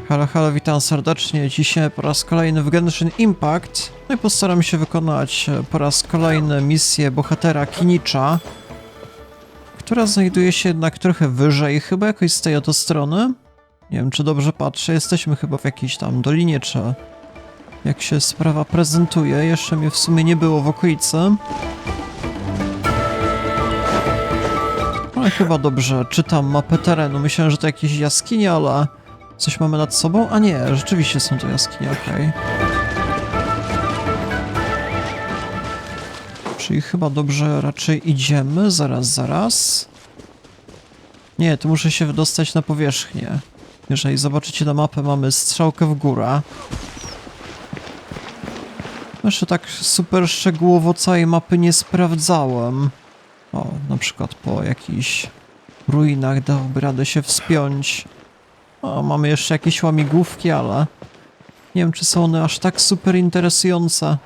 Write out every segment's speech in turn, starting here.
Halo, halo, witam serdecznie. Dzisiaj po raz kolejny w Genshin Impact. No i postaram się wykonać po raz kolejny misję bohatera Kinicha, która znajduje się jednak trochę wyżej, chyba jakoś z tej oto strony. Nie wiem, czy dobrze patrzę, jesteśmy chyba w jakiejś tam dolinie, czy jak się sprawa prezentuje. Jeszcze mnie w sumie nie było w okolicy. Ale chyba dobrze czytam mapę terenu. Myślałem, że to jakieś jaskinie, ale coś mamy nad sobą? A nie, rzeczywiście są to jaskinie, okej. Czyli chyba dobrze raczej idziemy. Zaraz. Nie, tu muszę się wydostać na powierzchnię. Jeżeli zobaczycie na mapę, mamy strzałkę w górę. Jeszcze tak super szczegółowo całej mapy nie sprawdzałem. O, na przykład po jakichś ruinach dałoby radę się wspiąć. O, mamy jeszcze jakieś łamigłówki, ale nie wiem, czy są one aż tak super interesujące.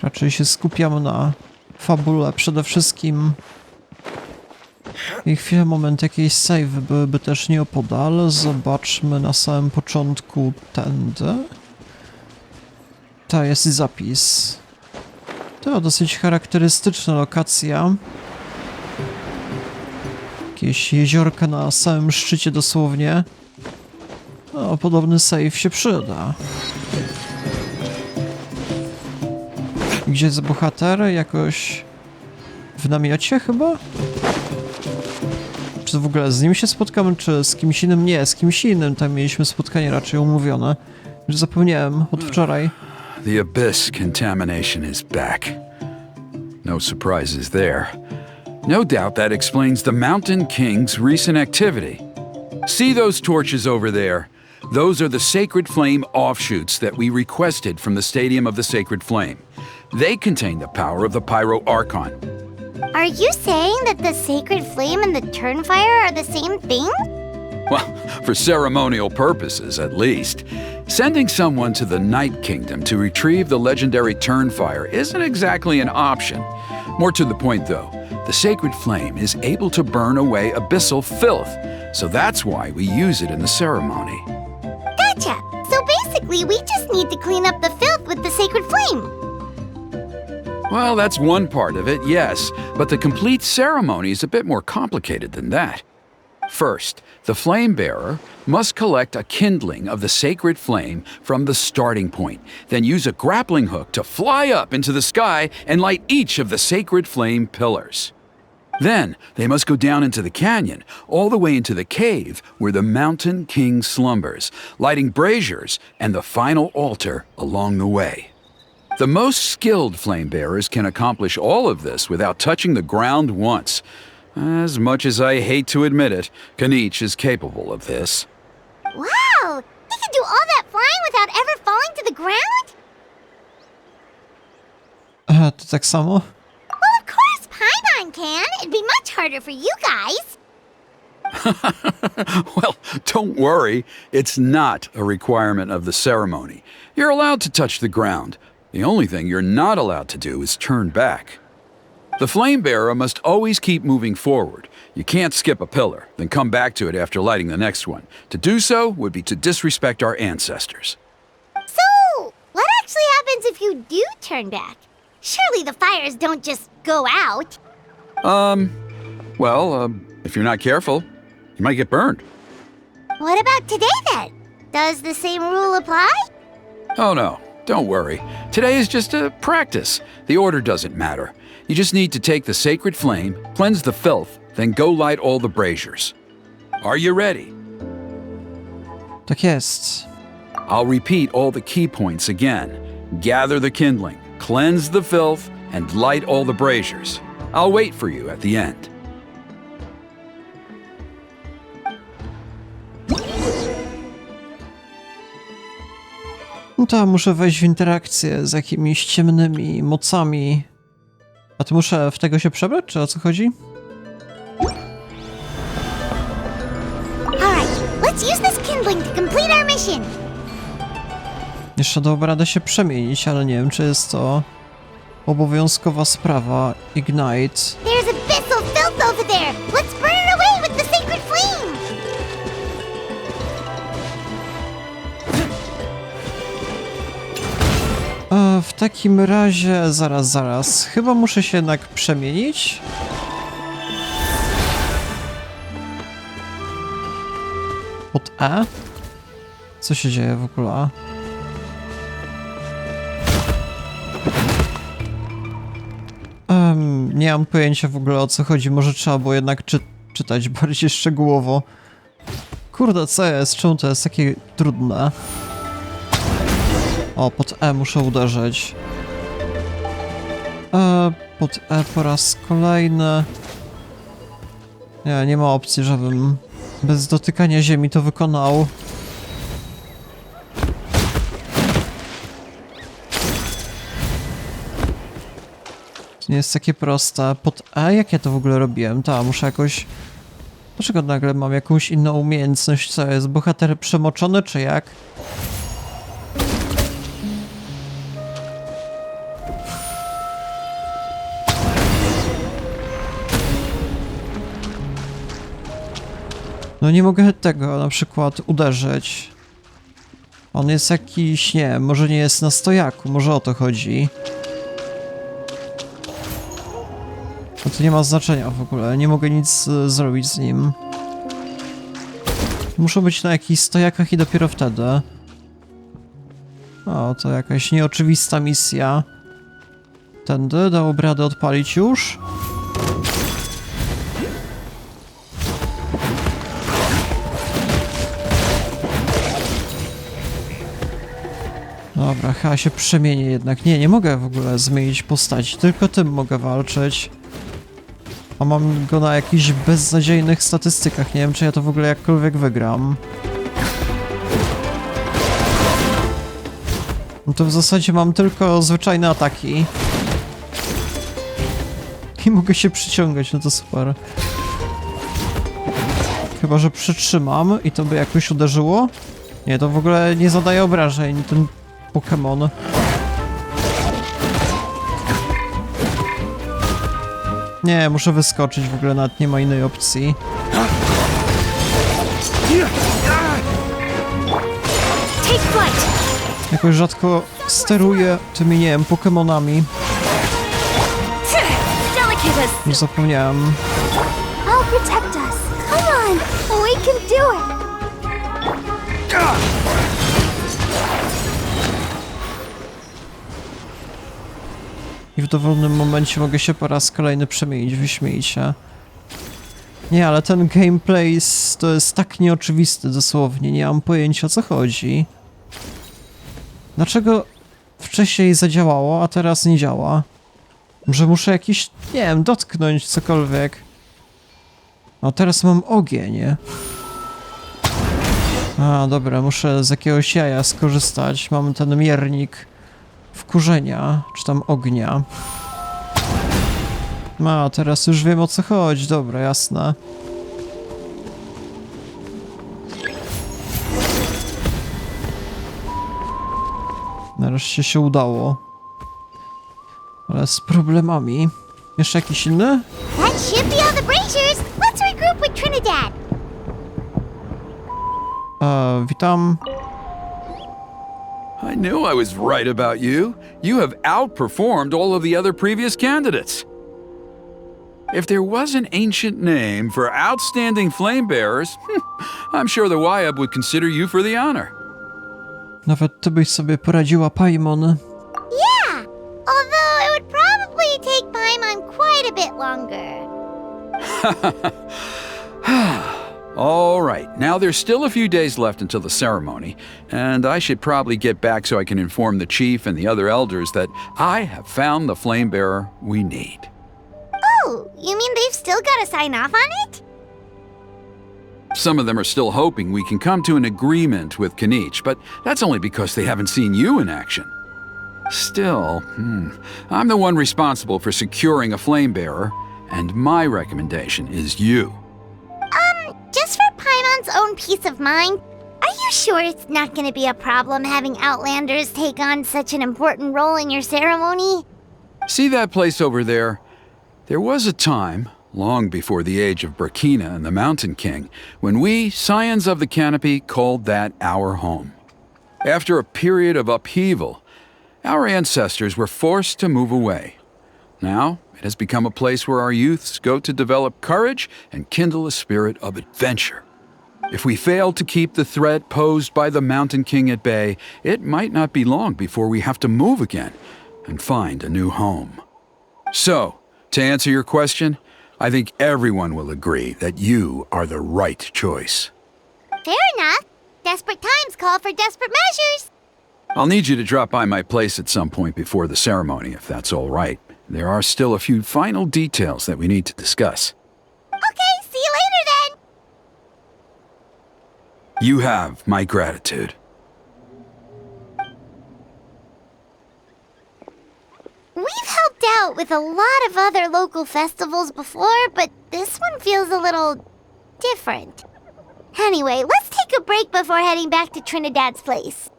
Raczej się skupiam na fabule przede wszystkim. I chwilę, moment, jakieś save byłyby też nieopodal. Zobaczmy na samym początku tędy. To jest zapis. To dosyć charakterystyczna lokacja. Jakieś jeziorka na samym szczycie dosłownie. No, podobny save się przyda. Gdzie jest bohater? Jakoś w namiocie chyba? Czy w ogóle z nim się spotkamy, czy z kimś innym? Nie, z kimś innym. Tam mieliśmy spotkanie raczej umówione. Już zapomniałem od wczoraj. The abyss contamination is back. No surprises there. No doubt that explains the Mountain King's recent activity. See those torches over there? Those are the Sacred Flame offshoots that we requested from the Stadium of the Sacred Flame. They contain the power of the Pyro Archon. Are you saying that the Sacred Flame and the Turnfire are the same thing? Well, for ceremonial purposes, at least. Sending someone to the Night Kingdom to retrieve the legendary Turnfire isn't exactly an option. More to the point, though, the Sacred Flame is able to burn away abyssal filth, so that's why we use it in the ceremony. Gotcha! So basically, we just need to clean up the filth with the Sacred Flame. Well, that's one part of it, yes, but the complete ceremony is a bit more complicated than that. First, the flame bearer must collect a kindling of the sacred flame from the starting point, then use a grappling hook to fly up into the sky and light each of the sacred flame pillars. Then, they must go down into the canyon, all the way into the cave where the Mountain King slumbers, lighting braziers and the final altar along the way. The most skilled flame bearers can accomplish all of this without touching the ground once. As much as I hate to admit it, Kinicha is capable of this. Wow! He can do all that flying without ever falling to the ground? To tak samo? Well, of course Paimon can. It'd be much harder for you guys. Well, don't worry. It's not a requirement of the ceremony. You're allowed to touch the ground. The only thing you're not allowed to do is turn back. The flame bearer must always keep moving forward. You can't skip a pillar, then come back to it after lighting the next one. To do so would be to disrespect our ancestors. So, what actually happens if you do turn back? Surely the fires don't just go out. If you're not careful, you might get burned. What about today then? Does the same rule apply? Oh no, don't worry. Today is just a practice. The order doesn't matter. You just need to take the sacred flame, cleanse the filth, then go light all the braziers. Are you ready? Tak jest. I'll repeat all the key points again. Gather the kindling, cleanse the filth, and light all the braziers. I'll wait for you at the end. No to muszę wejść w interakcję z jakimiś ciemnymi mocami. A to muszę w tego się przebrać, czy o co chodzi? Alright, let's use this kindling to complete our mission. Jeszcze dałoby radę się przemienić, ale nie wiem, czy jest to obowiązkowa sprawa. Ignite. There's abyssal filth over there. Let's burn it away with the sacred flame. takim razie, zaraz. Chyba muszę się jednak przemienić. Pod E? Co się dzieje w ogóle? Nie mam pojęcia w ogóle, o co chodzi. Może trzeba było jednak czytać bardziej szczegółowo. Kurde, co jest? Czemu to jest takie trudne? O, pod E muszę uderzyć. Pod E po raz kolejny. Nie ma opcji, żebym bez dotykania ziemi to wykonał. To nie jest takie proste. Pod E? Jak ja to w ogóle robiłem? Muszę jakoś... Dlaczego nagle mam jakąś inną umiejętność? Co jest? Bohater przemoczony, czy jak? No nie mogę tego na przykład uderzyć. On jest jakiś, nie wiem, może nie jest na stojaku, może o to chodzi. No to nie ma znaczenia w ogóle, nie mogę nic zrobić z nim. Muszę być na jakichś stojakach i dopiero wtedy. O, to jakaś nieoczywista misja. Tędy, dałoby radę odpalić już? Dobra, chyba się przemienię jednak. Nie mogę w ogóle zmienić postaci, tylko tym mogę walczyć. A mam go na jakichś beznadziejnych statystykach, nie wiem czy ja to w ogóle jakkolwiek wygram. No to w zasadzie mam tylko zwyczajne ataki. I mogę się przyciągać, no to super. Chyba że przytrzymam i to by jakoś uderzyło? Nie, to w ogóle nie zadaje obrażeń, ten Pokémon. Nie, muszę wyskoczyć, w ogóle nawet nie ma innej opcji. Jakoś rzadko steruję tymi, nie wiem, Pokémonami. Już zapomniałem. I w dowolnym momencie mogę się po raz kolejny przemienić, wyśmiejcie. Nie, ale ten gameplay to jest tak nieoczywisty dosłownie, nie mam pojęcia o co chodzi. Dlaczego wcześniej zadziałało, a teraz nie działa? Może muszę jakiś, nie wiem, dotknąć cokolwiek. No teraz mam ogień. A, dobra, muszę z jakiegoś jaja skorzystać. Mam ten miernik wkurzenia, czy tam ognia. A, teraz już wiem o co chodzi, dobra, jasne. Nareszcie się udało. Ale z problemami. Jeszcze jakiś inny? That should be all the braziers. Let's regroup with Trinidad. Witam. I knew I was right about you. You have outperformed all of the other previous candidates. If there was an ancient name for outstanding flame bearers, I'm sure the Wyab would consider you for the honor. Nawet ty byś sobie poradziła, Paimon. Yeah, although it would probably take Paimon quite a bit longer. All right, now there's still a few days left until the ceremony, and I should probably get back so I can inform the chief and the other elders that I have found the flame bearer we need. Oh, you mean they've still got to sign off on it? Some of them are still hoping we can come to an agreement with Kinicha, but that's only because they haven't seen you in action. Still, I'm the one responsible for securing a flame bearer, and my recommendation is you. Just for Paimon's own peace of mind, are you sure it's not going to be a problem having Outlanders take on such an important role in your ceremony? See that place over there? There was a time, long before the age of Burkina and the Mountain King, when we, Scions of the Canopy, called that our home. After a period of upheaval, Our ancestors were forced to move away. Now, it has become a place where our youths go to develop courage and kindle a spirit of adventure. If we fail to keep the threat posed by the Mountain King at bay, it might not be long before we have to move again and find a new home. So, to answer your question, I think everyone will agree that you are the right choice. Fair enough. Desperate times call for desperate measures. I'll need you to drop by my place at some point before the ceremony, if that's all right. There are still a few final details that we need to discuss. Okay, see you later then. You have my gratitude. We've helped out with a lot of other local festivals before, but this one feels a little different. Anyway, let's take a break before heading back to Trinidad's place.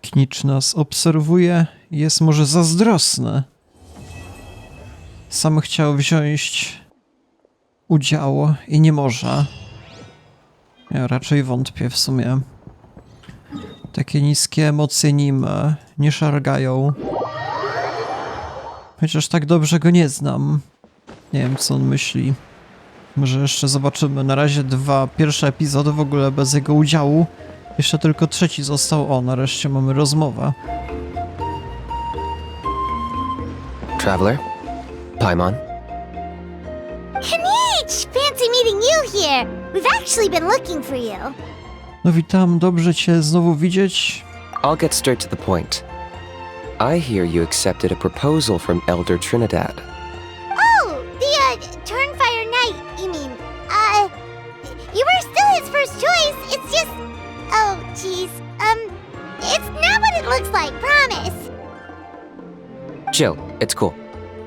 Knicz nas obserwuje i jest może zazdrosny. Sam chciał wziąć udział i nie może. Ja raczej wątpię w sumie. Takie niskie emocje nim nie szargają. Chociaż tak dobrze go nie znam. Nie wiem, co on myśli. Może jeszcze zobaczymy. Na razie 2 pierwsze epizody w ogóle bez jego udziału. Jeszcze tylko 3 został. O, nareszcie mamy rozmowę. Traveler? Paimon? Kinicha! Fancy meeting you here. We've actually been looking for you. No witam, dobrze cię znowu widzieć. I'll get straight to the point. I hear you accepted a proposal from Elder Trinidad. Oh, the, Turnfire Knight, you mean. You were still his first choice. It's just... Oh, jeez. It's not what it looks like, promise. Chill, it's cool.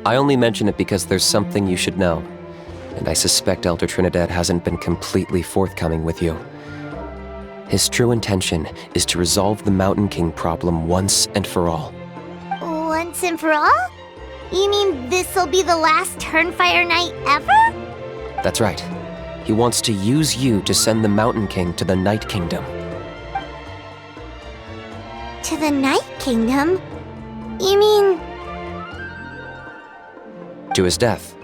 I only mention it because there's something you should know. And I suspect Elder Trinidad hasn't been completely forthcoming with you. His true intention is to resolve the Mountain King problem once and for all. Once and for all? You mean this'll be the last Turnfire Knight ever? That's right. He wants to use you to send the Mountain King to the Night Kingdom. To the Night Kingdom? You mean... To his death.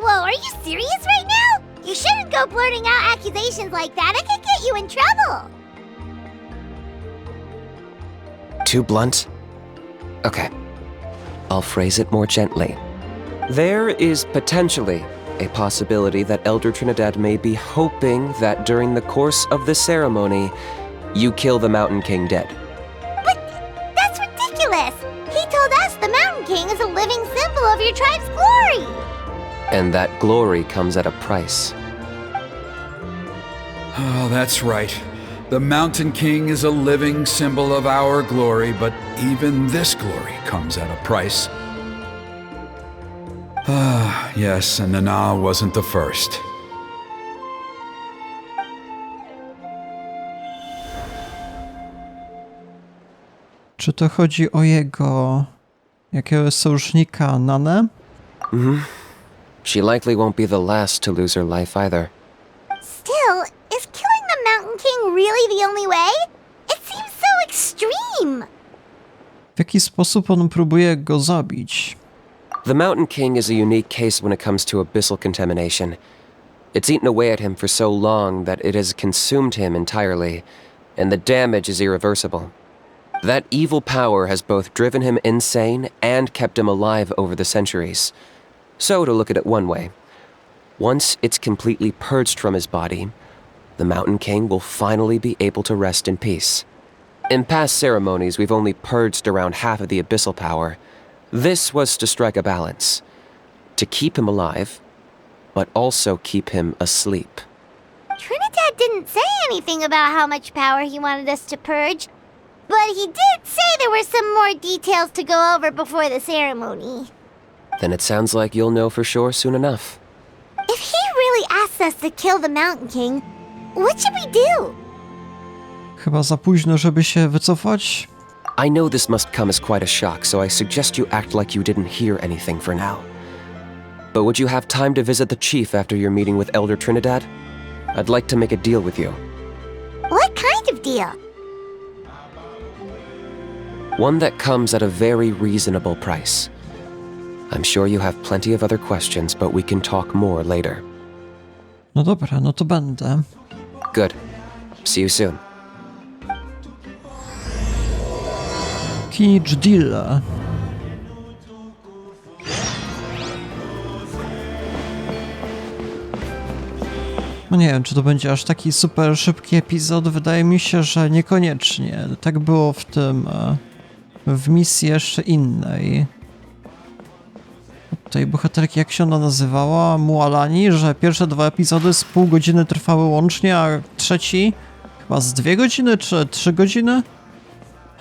Whoa, are you serious right now? You shouldn't go blurting out accusations like that. It could get you in trouble. Too blunt? Okay. I'll phrase it more gently. There is potentially a possibility that Elder Trinidad may be hoping that during the course of the ceremony, you kill the Mountain King dead. But that's ridiculous. He told us the Mountain King is a living symbol of your tribe's glory. And that glory comes at a price. Oh, that's right. The Mountain King is a living symbol of our glory, but even this glory comes at a price. Ah, yes, and Nana wasn't the first. Czy to chodzi o jego jakiegoś sojusznika Nanę? She likely won't be the last to lose her life either. Still, is killing the Mountain King really the only way? It seems so extreme. W jaki sposób on próbuje go zabić? The Mountain King is a unique case when it comes to abyssal contamination. It's eaten away at him for so long that it has consumed him entirely, and the damage is irreversible. That evil power has both driven him insane and kept him alive over the centuries. So, to look at it one way, once it's completely purged from his body, the Mountain King will finally be able to rest in peace. In past ceremonies, we've only purged around half of the abyssal power. This was to strike a balance, to keep him alive, but also keep him asleep. Trinidad didn't say anything about how much power he wanted us to purge, but he did say there were some more details to go over before the ceremony. Then it sounds like you'll know for sure soon enough. If he really asks us to kill the Mountain King, what should we do? Chyba za późno, żeby się wycofać? I know this must come as quite a shock, so I suggest you act like you didn't hear anything for now. But would you have time to visit the chief after your meeting with Elder Trinidad? I'd like to make a deal with you. What kind of deal? One that comes at a very reasonable price. I'm sure you have plenty of other questions, but we can talk more later. No dobra, no to będę. Good. See you soon. Kinich deal. No nie wiem, czy to będzie aż taki super szybki epizod. Wydaje mi się, że niekoniecznie. Tak było w misji jeszcze innej. Tej bohaterki, jak się ona nazywała? Mualani, że pierwsze 2 epizody z pół godziny trwały łącznie, a trzeci chyba z 2 godziny czy 3 godziny?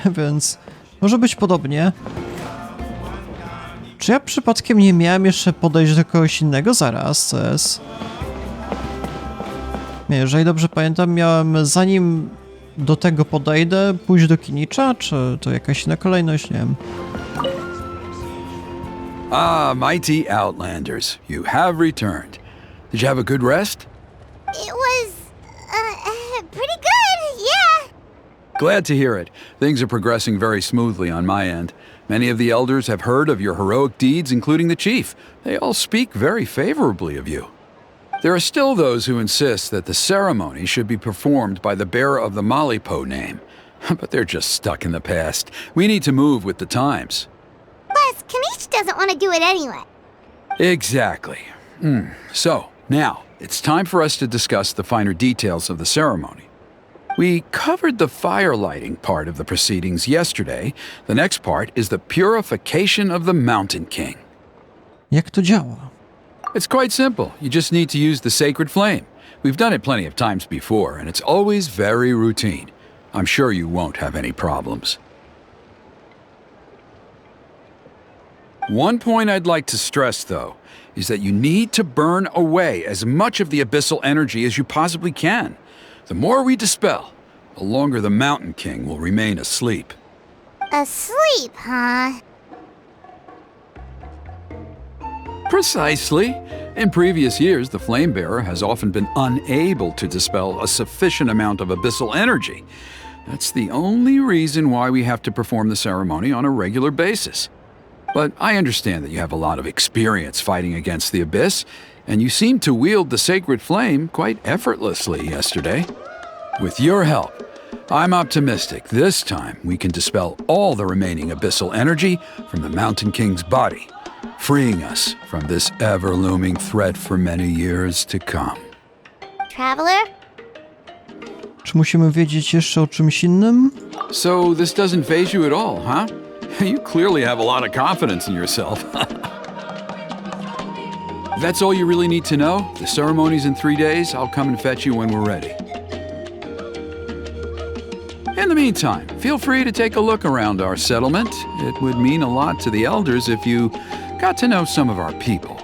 Więc może być podobnie. Czy ja przypadkiem nie miałem jeszcze podejść do kogoś innego? Zaraz, co jest? Nie, jeżeli dobrze pamiętam, miałem zanim do tego podejdę, pójść do Kinicha, czy to jakaś inna kolejność? Nie wiem. Ah, mighty Outlanders, you have returned. Did you have a good rest? It was, pretty good, yeah. Glad to hear it. Things are progressing very smoothly on my end. Many of the elders have heard of your heroic deeds, including the chief. They all speak very favorably of you. There are still those who insist that the ceremony should be performed by the bearer of the Malipo name. But they're just stuck in the past. We need to move with the times. Plus, Kinicha doesn't want to do it anyway. Exactly. So, now, it's time for us to discuss the finer details of the ceremony. We covered the fire lighting part of the proceedings yesterday. The next part is the purification of the Mountain King. Jak to działa? It's quite simple. You just need to use the sacred flame. We've done it plenty of times before, and it's always very routine. I'm sure you won't have any problems. One point I'd like to stress, though, is that you need to burn away as much of the abyssal energy as you possibly can. The more we dispel, the longer the Mountain King will remain asleep. Asleep, huh? Precisely. In previous years, the Flamebearer has often been unable to dispel a sufficient amount of abyssal energy. That's the only reason why we have to perform the ceremony on a regular basis. But I understand that you have a lot of experience fighting against the Abyss, and you seemed to wield the sacred flame quite effortlessly yesterday. With your help, I'm optimistic this time we can dispel all the remaining abyssal energy from the Mountain King's body, freeing us from this ever-looming threat for many years to come. Traveler? Czy musimy wiedzieć jeszcze o czymś innym? So this doesn't faze you at all, huh? You clearly have a lot of confidence in yourself. That's all you really need to know. The ceremony's in 3 days. I'll come and fetch you when we're ready. In the meantime, feel free to take a look around our settlement. It would mean a lot to the elders if you got to know some of our people.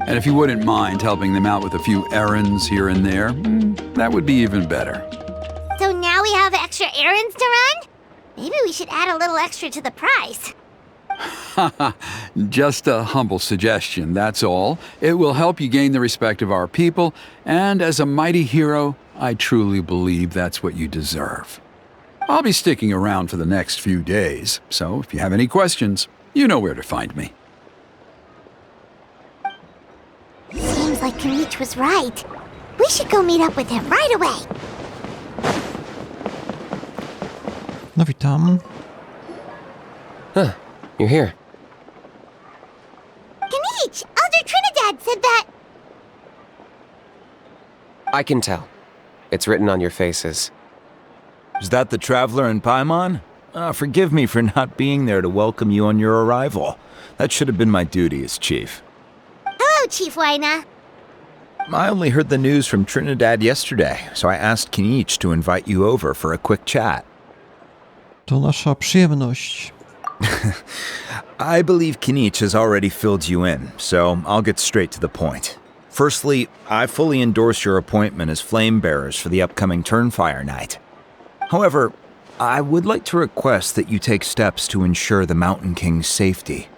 And if you wouldn't mind helping them out with a few errands here and there, that would be even better. So now we have extra errands to run? Maybe we should add a little extra to the price. Just a humble suggestion, that's all. It will help you gain the respect of our people, and as a mighty hero, I truly believe that's what you deserve. I'll be sticking around for the next few days, so if you have any questions, you know where to find me. Seems like Kinicha was right. We should go meet up with him right away. No witam. Huh, you're here. Kinicha, Elder Trinidad said that... I can tell. It's written on your faces. Is that the traveler in Paimon? Forgive me for not being there to welcome you on your arrival. That should have been my duty as chief. Hello, Chief Waina. I only heard the news from Trinidad yesterday, so I asked Kinicha to invite you over for a quick chat. To nasza przyjemność. I believe Kinicha has already filled you in, so I'll get straight to the point. Firstly, I fully endorse your appointment as flame bearers for the upcoming Turnfire Night. However, I would like to request that you take steps to ensure the Mountain King's safety.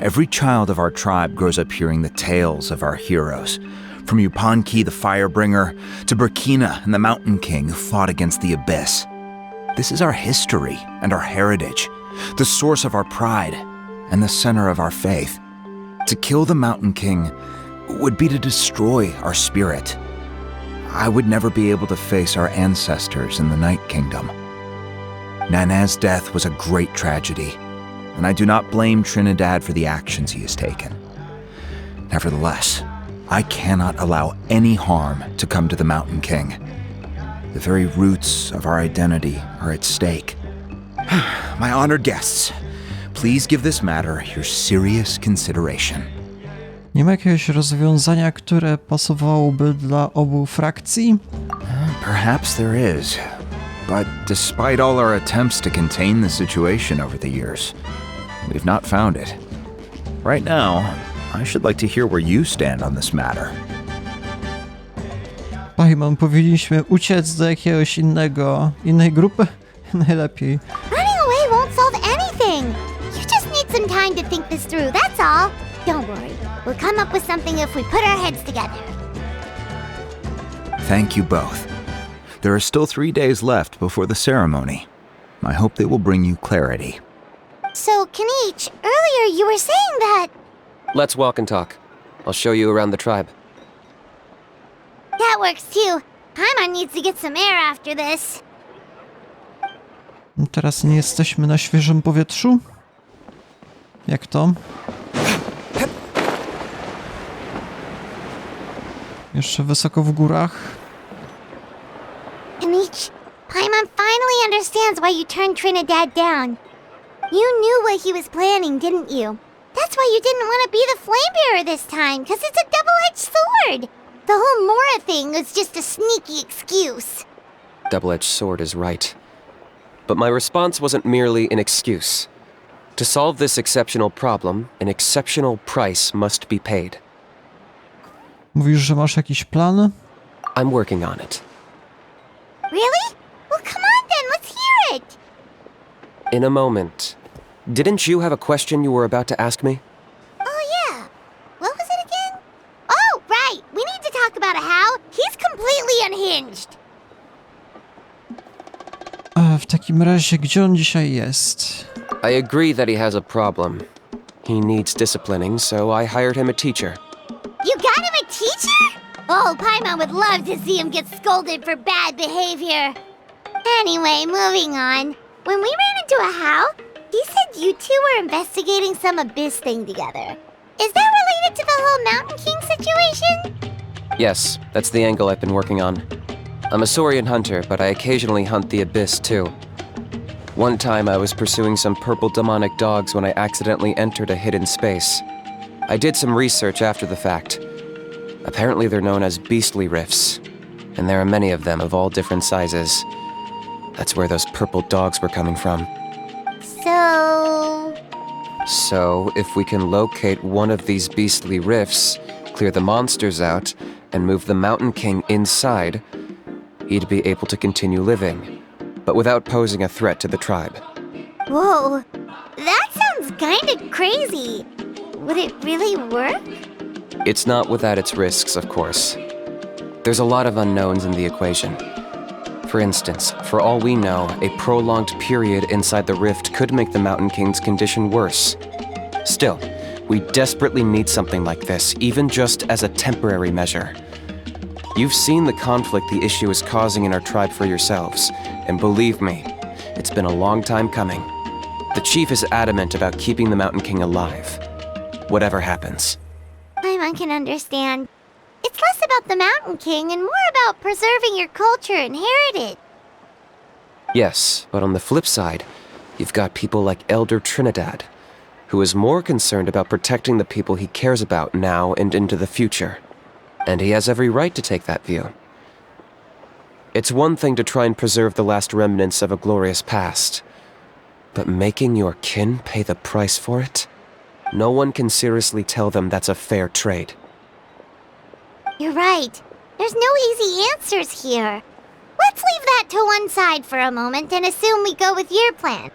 Every child of our tribe grows up hearing the tales of our heroes, from Yupanqui the Firebringer to Burkina and the Mountain King who fought against the Abyss. This is our history and our heritage, the source of our pride and the center of our faith. To kill the Mountain King would be to destroy our spirit. I would never be able to face our ancestors in the Night Kingdom. Nana's death was a great tragedy, and I do not blame Trinidad for the actions he has taken. Nevertheless, I cannot allow any harm to come to the Mountain King. The very roots of our identity are at stake. My honored guests, please give this matter your serious consideration. Nie ma jakiegoś rozwiązania, które pasowałoby dla obu frakcji? Perhaps there is, but despite all our attempts to contain the situation over the years, we've not found it. Right now, I should like to hear where you stand on this matter. Paimon, powinniśmy uciec do jakiegoś innej grupy? Najlepiej. Running away won't solve anything. You just need some time to think this through, that's all. Don't worry. We'll come up with something if we put our heads together. Thank you both. There are still 3 days left before the ceremony. I hope they will bring you clarity. So, Kinich, earlier you were saying that... Let's walk and talk. I'll show you around the tribe. That works too. Paimon needs to get some air after this. Teraz nie jesteśmy na świeżym powietrzu? Jak to? Jeszcze wysoko w górach. Kinich, Paimon finally understands why you turned Trinidad down. You knew what he was planning, didn't you? That's why you didn't want to be the flame bearer this time, because it's a double-edged sword. The whole Mora thing was just a sneaky excuse. Double-edged sword is right. But my response wasn't merely an excuse. To solve this exceptional problem, an exceptional price must be paid. Mówisz, że masz jakiś plan? I'm working on it. Really? Well, come on then, let's hear it! In a moment. Didn't you have a question you were about to ask me? Oh yeah. What was it again? Oh, right! We need to talk about how he's completely unhinged. W takim razie, gdzie on dzisiaj jest? I agree that he has a problem. He needs disciplining, so I hired him a teacher. You got him a teacher? Oh, Paimon would love to see him get scolded for bad behavior. Anyway, moving on. When we ran into a how, he said you two were investigating some abyss thing together. Is that related to the whole Mountain King situation? Yes, that's the angle I've been working on. I'm a Saurian hunter, but I occasionally hunt the abyss too. One time I was pursuing some purple demonic dogs when I accidentally entered a hidden space. I did some research after the fact. Apparently they're known as beastly rifts, and there are many of them of all different sizes. That's where those purple dogs were coming from. So, if we can locate one of these beastly rifts, clear the monsters out, and move the Mountain King inside, he'd be able to continue living, but without posing a threat to the tribe. Whoa, that sounds kinda crazy. Would it really work? It's not without its risks, of course. There's a lot of unknowns in the equation. For instance, for all we know, a prolonged period inside the rift could make the Mountain King's condition worse. Still, we desperately need something like this, even just as a temporary measure. You've seen the conflict the issue is causing in our tribe for yourselves, and believe me, it's been a long time coming. The chief is adamant about keeping the Mountain King alive, whatever happens. Paimon can understand. It's less about the Mountain King and more about preserving your culture and heritage. Yes, but on the flip side, you've got people like Elder Trinidad, who is more concerned about protecting the people he cares about now and into the future. And he has every right to take that view. It's one thing to try and preserve the last remnants of a glorious past, but making your kin pay the price for it? No one can seriously tell them that's a fair trade. You're right. There's no easy answers here. What let's leave that to one side for a moment and assume we go with your plan.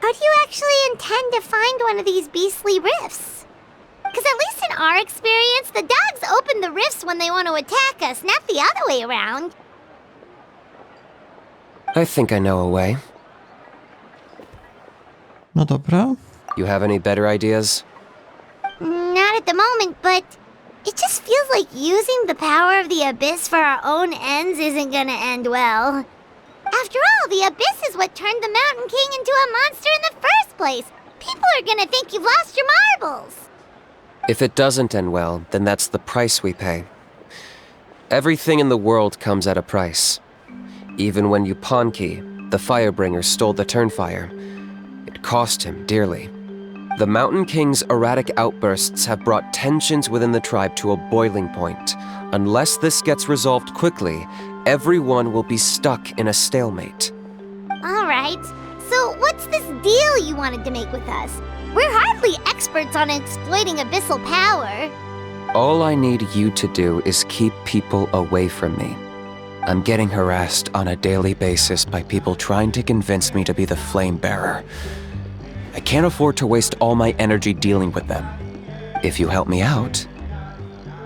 How do you actually intend to find one of these beastly rifts? Because at least in our experience, the dogs open the rifts when they want to attack us, not the other way around. I think I know a way. No dobra. You have any better ideas? Not at the moment, but it just feels like using the power of the Abyss for our own ends isn't gonna end well. After all, the Abyss is what turned the Mountain King into a monster in the first place. People are gonna think you've lost your marbles. If it doesn't end well, then that's the price we pay. Everything in the world comes at a price. Even when Yupanqui, the Firebringer, stole the Turnfire, it cost him dearly. The Mountain King's erratic outbursts have brought tensions within the tribe to a boiling point. Unless this gets resolved quickly, everyone will be stuck in a stalemate. Alright, so what's this deal you wanted to make with us? We're hardly experts on exploiting abyssal power. All I need you to do is keep people away from me. I'm getting harassed on a daily basis by people trying to convince me to be the flame bearer. I can't afford to waste all my energy dealing with them. If you help me out,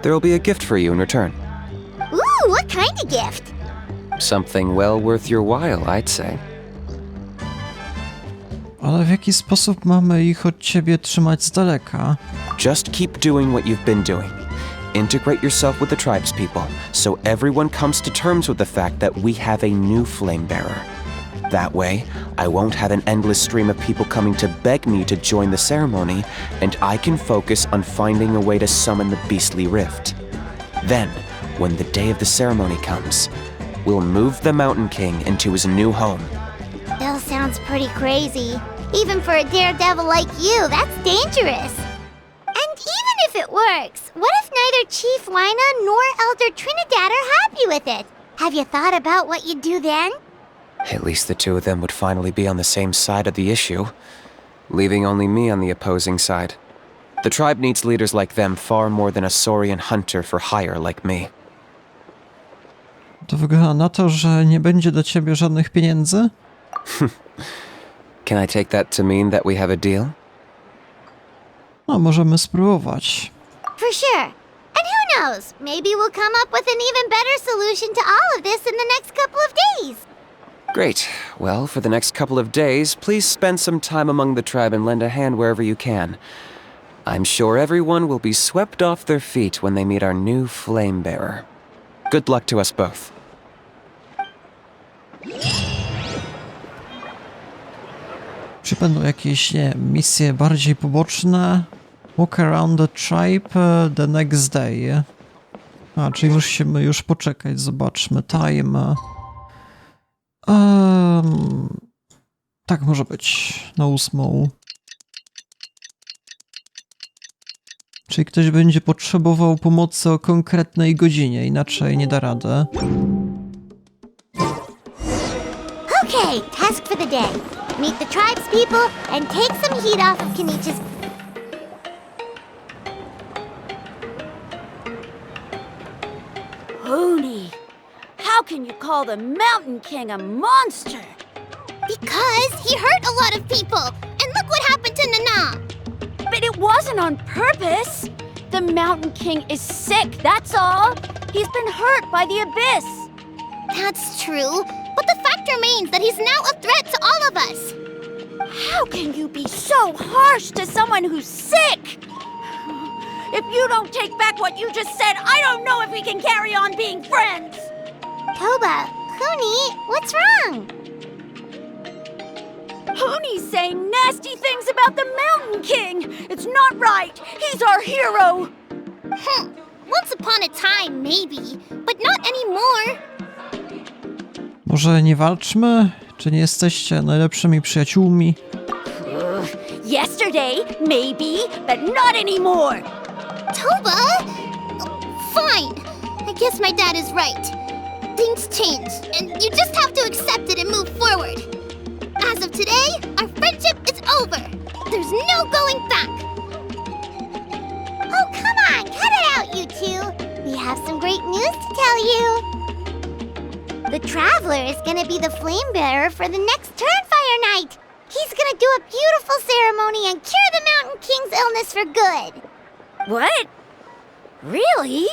there'll be a gift for you in return. Ooh, what kind of gift? Something well worth your while, I'd say. Ale w jaki sposób mamy ich od ciebie trzymać z daleka? Just keep doing what you've been doing. Integrate yourself with the tribespeople, so everyone comes to terms with the fact that we have a new flame bearer. That way, I won't have an endless stream of people coming to beg me to join the ceremony, and I can focus on finding a way to summon the beastly rift. Then, when the day of the ceremony comes, we'll move the Mountain King into his new home. Still sounds pretty crazy. Even for a daredevil like you, that's dangerous. And even if it works, what if neither Chief Wyna nor Elder Trinidad are happy with it? Have you thought about what you'd do then? At least the two of them would finally be on the same side of the issue, leaving only me on the opposing side. The tribe needs leaders like them far more than a Saurian hunter for hire like me. To wygląda na to, że nie będzie do ciebie żadnych pieniędzy? Can I take that to mean that we have a deal? No, możemy spróbować. For sure. And who knows, maybe we'll come up with an even better solution to all of this in the next couple of days. Great. Well, for the next couple of days, please spend some time among the tribe and lend a hand wherever you can. I'm sure everyone will be swept off their feet when they meet our new flame bearer. Good luck to us both. Czy będą jakieś, nie wiem, misje bardziej poboczne? Walk around the tribe the next day. A, czyli musimy już poczekać, zobaczmy. Time. Tak może być. Na 8. Czyli ktoś będzie potrzebował pomocy o konkretnej godzinie, inaczej nie da rady. Okay, task for the day. Meet the tribe's people and take some heat off of Kinicha's... Hoonie, how can you call the Mountain King a monster? Because he hurt a lot of people, and look what happened to Nana. But it wasn't on purpose. The Mountain King is sick, that's all. He's been hurt by the Abyss. That's true, but the fact remains that he's now a threat to all of us. How can you be so harsh to someone who's sick? If you don't take back what you just said, I don't know if we can carry on being friends. Toba, Kuni, what's wrong? Hoonie's saying nasty things about the Mountain King. It's not right. He's our hero. Once upon a time, maybe, but not anymore. Może nie walczmy? Czy nie jesteście najlepszymi przyjaciółmi? Yesterday, maybe, but not anymore. Toba? Fine. I guess my dad is right. Things change, and you just have to accept it and move forward. As of today, our friendship is over. There's no going back. Oh, come on, cut it out, you two. We have some great news to tell you. The Traveler is gonna be the flame bearer for the next Turnfire night. He's gonna do a beautiful ceremony and cure the Mountain King's illness for good. What? Really?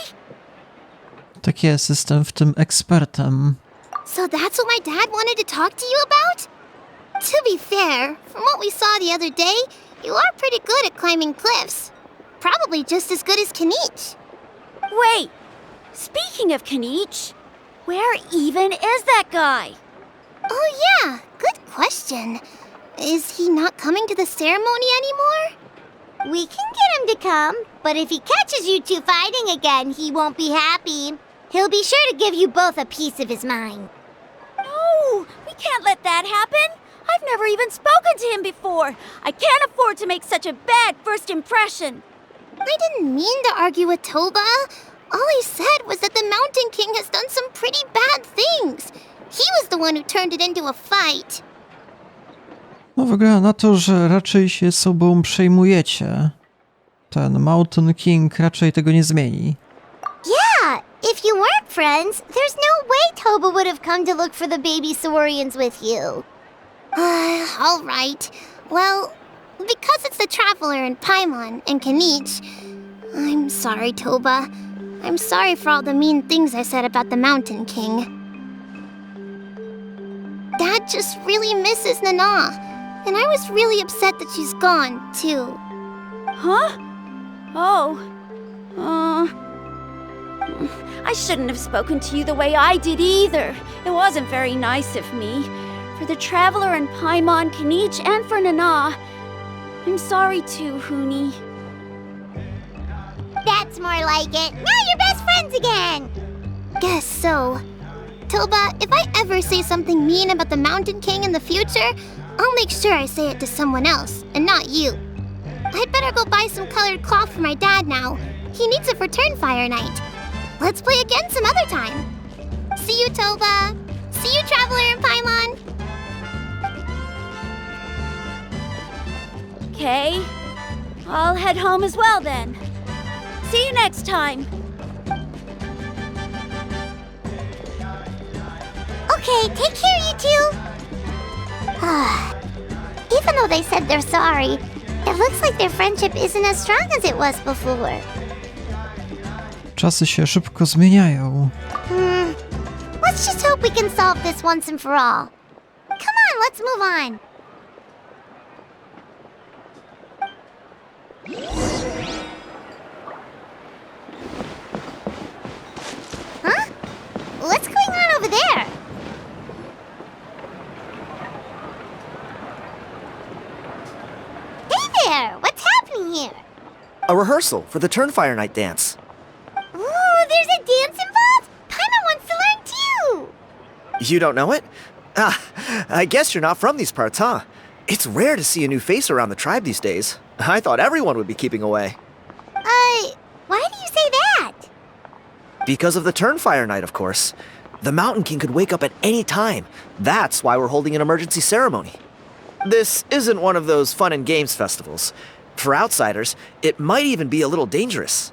Tak jest, jestem w tym ekspertem. So that's what my dad wanted to talk to you about? To be fair, from what we saw the other day, you are pretty good at climbing cliffs. Probably just as good as Kinicha. Wait, speaking of Kinicha, where even is that guy? Oh yeah, good question. Is he not coming to the ceremony anymore? We can get him to come, but if he catches you two fighting again, he won't be happy. He'll be sure to give you both a piece of his mind. No, we can't let that happen. I've never even spoken to him before. I can't afford to make such a bad first impression. I didn't mean to argue with Toba. All I said was that the Mountain King has done some pretty bad things. He was the one who turned it into a fight. No wygląda na to, że raczej się sobą przejmujecie. Ten Mountain King raczej tego nie zmieni. Yeah, if you weren't friends, there's no way Toba would have come to look for the baby Saurians with you. All right. Well, because it's the Traveler and Paimon and Kinicha, I'm sorry, Toba. I'm sorry for all the mean things I said about the Mountain King. Dad just really misses Nana, and I was really upset that she's gone, too. Huh? Oh. I shouldn't have spoken to you the way I did either. It wasn't very nice of me. For the Traveler and Paimon, Kinicha, and for Nana. I'm sorry too, Huni. That's more like it. Now you're best friends again! Guess so. Toba, if I ever say something mean about the Mountain King in the future, I'll make sure I say it to someone else, and not you. I'd better go buy some colored cloth for my dad now. He needs it for Turnfire night. Let's play again some other time. See you, Toba. See you, Traveler and Paimon. Okay. I'll head home as well then. See you next time. Okay, take care, you two. Even though they said they're sorry, it looks like their friendship isn't as strong as it was before. Czasy się szybko zmieniają. Let's just hope we can solve this once and for all. Come on, let's move on. Huh? What's going on over there? Hey there! What's happening here? A rehearsal for the Turnfire Night dance. Ooh, there's a dance involved? Paimon wants to learn too! You don't know it? Ah, I guess you're not from these parts, huh? It's rare to see a new face around the tribe these days. I thought everyone would be keeping away. Why do you say that? Because of the Turnfire Night, of course. The Mountain King could wake up at any time. That's why we're holding an emergency ceremony. This isn't one of those fun and games festivals. For outsiders, it might even be a little dangerous.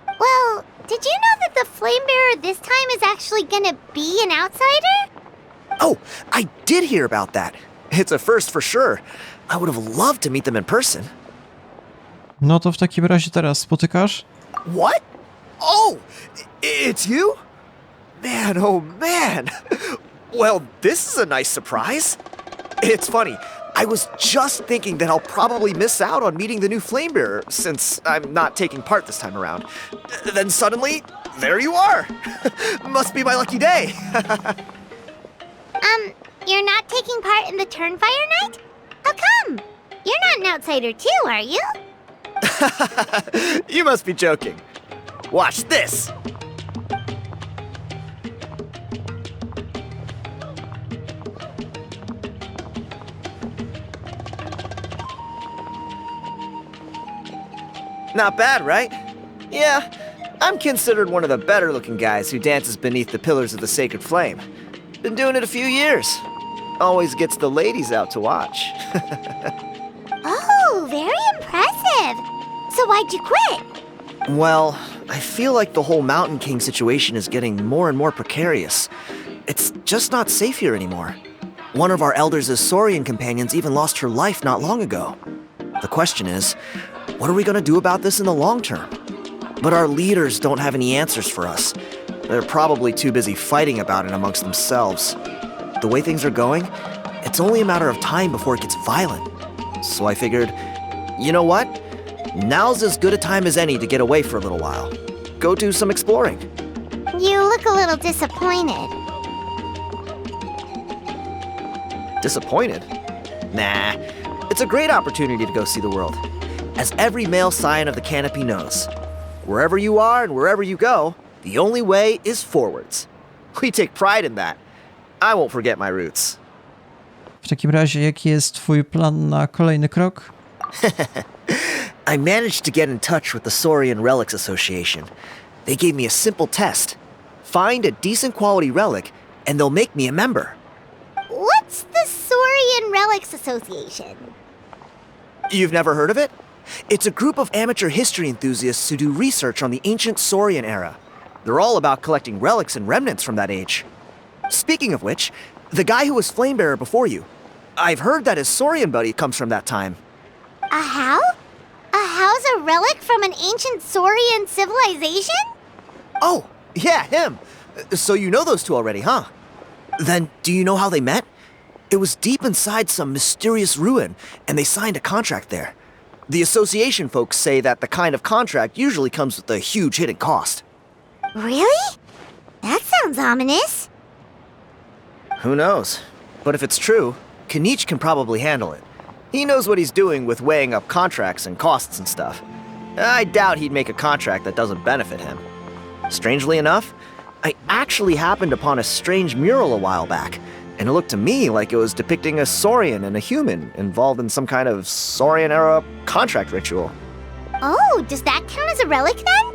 Well, did you know that the Flame Bearer this time is actually gonna be an outsider? Oh, I did hear about that. It's a first for sure. I would have loved to meet them in person. No to w takim razie teraz spotykasz? What? Oh, it's you? Man, oh man. Well, this is a nice surprise. It's funny. I was just thinking that I'll probably miss out on meeting the new Flame Bearer since I'm not taking part this time around. Then suddenly, there you are. Must be my lucky day. You're not taking part in the Turnfire night? How come? You're not an outsider too, are you? You must be joking. Watch this. Not bad, right? Yeah, I'm considered one of the better looking guys who dances beneath the pillars of the sacred flame. Been doing it a few years. Always gets the ladies out to watch. Oh, very impressive. So why'd you quit? Well, I feel like the whole Mountain King situation is getting more and more precarious. It's just not safe here anymore. One of our elders' Saurian companions even lost her life not long ago. The question is, what are we gonna do about this in the long term? But our leaders don't have any answers for us. They're probably too busy fighting about it amongst themselves. The way things are going, it's only a matter of time before it gets violent. So I figured, you know what? Now's as good a time as any to get away for a little while. Go do some exploring. You look a little disappointed. Disappointed? Nah, it's a great opportunity to go see the world. As every male scion of the canopy knows, wherever you are and wherever you go, the only way is forwards. We take pride in that. I won't forget my roots. W takim razie, jaki jest twój plan na kolejny krok? I managed to get in touch with the Saurian Relics Association. They gave me a simple test. Find a decent quality relic, and they'll make me a member. What's the Saurian Relics Association? You've never heard of it? It's a group of amateur history enthusiasts who do research on the ancient Saurian era. They're all about collecting relics and remnants from that age. Speaking of which, the guy who was Flamebearer before you, I've heard that his Saurian buddy comes from that time. A how? A how's a relic from an ancient Saurian civilization? Oh, yeah, him. So you know those two already, huh? Then, do you know how they met? It was deep inside some mysterious ruin, and they signed a contract there. The association folks say that the kind of contract usually comes with a huge hidden cost. Really? That sounds ominous. Who knows? But if it's true, Kinicha can probably handle it. He knows what he's doing with weighing up contracts and costs and stuff. I doubt he'd make a contract that doesn't benefit him. Strangely enough, I actually happened upon a strange mural a while back, and it looked to me like it was depicting a Saurian and a human involved in some kind of Saurian-era contract ritual. Oh, does that count as a relic then?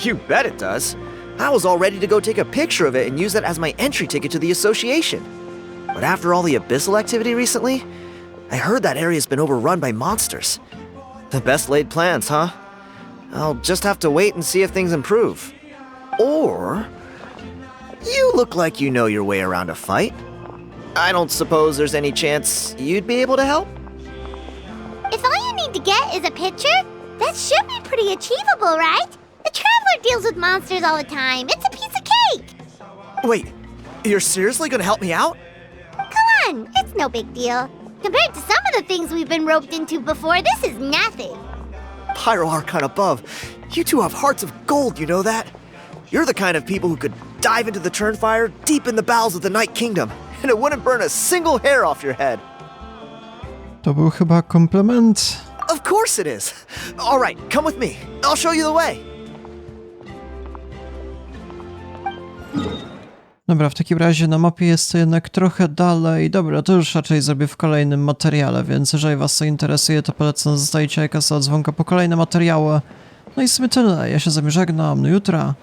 You bet it does. I was all ready to go take a picture of it and use it as my entry ticket to the association. But after all the abyssal activity recently, I heard that area's been overrun by monsters. The best laid plans, huh? I'll just have to wait and see if things improve. Or... you look like you know your way around a fight. I don't suppose there's any chance you'd be able to help? If all you need to get is a picture, that should be pretty achievable, right? The Traveler deals with monsters all the time. It's a piece of cake. Wait, you're seriously gonna help me out? Come on, it's no big deal. Compared to some of the things we've been roped into before, this is nothing. Pyro Archon above, you two have hearts of gold, you know that? You're the kind of people who could dive into the Turnfire deep in the bowels of the Night Kingdom, and it wouldn't burn a single hair off your head. To był chyba komplement. Of course it is. All right, come with me. I'll show you the way. Dobra, w takim razie na mapie jest to jednak trochę dalej. Dobra, to już raczej zrobię w kolejnym materiale, więc jeżeli was to interesuje, to polecam, zostajcie jaka dzwonka po kolejne materiały. No i w sumie tyle, ja się z wami żegnam, do jutra.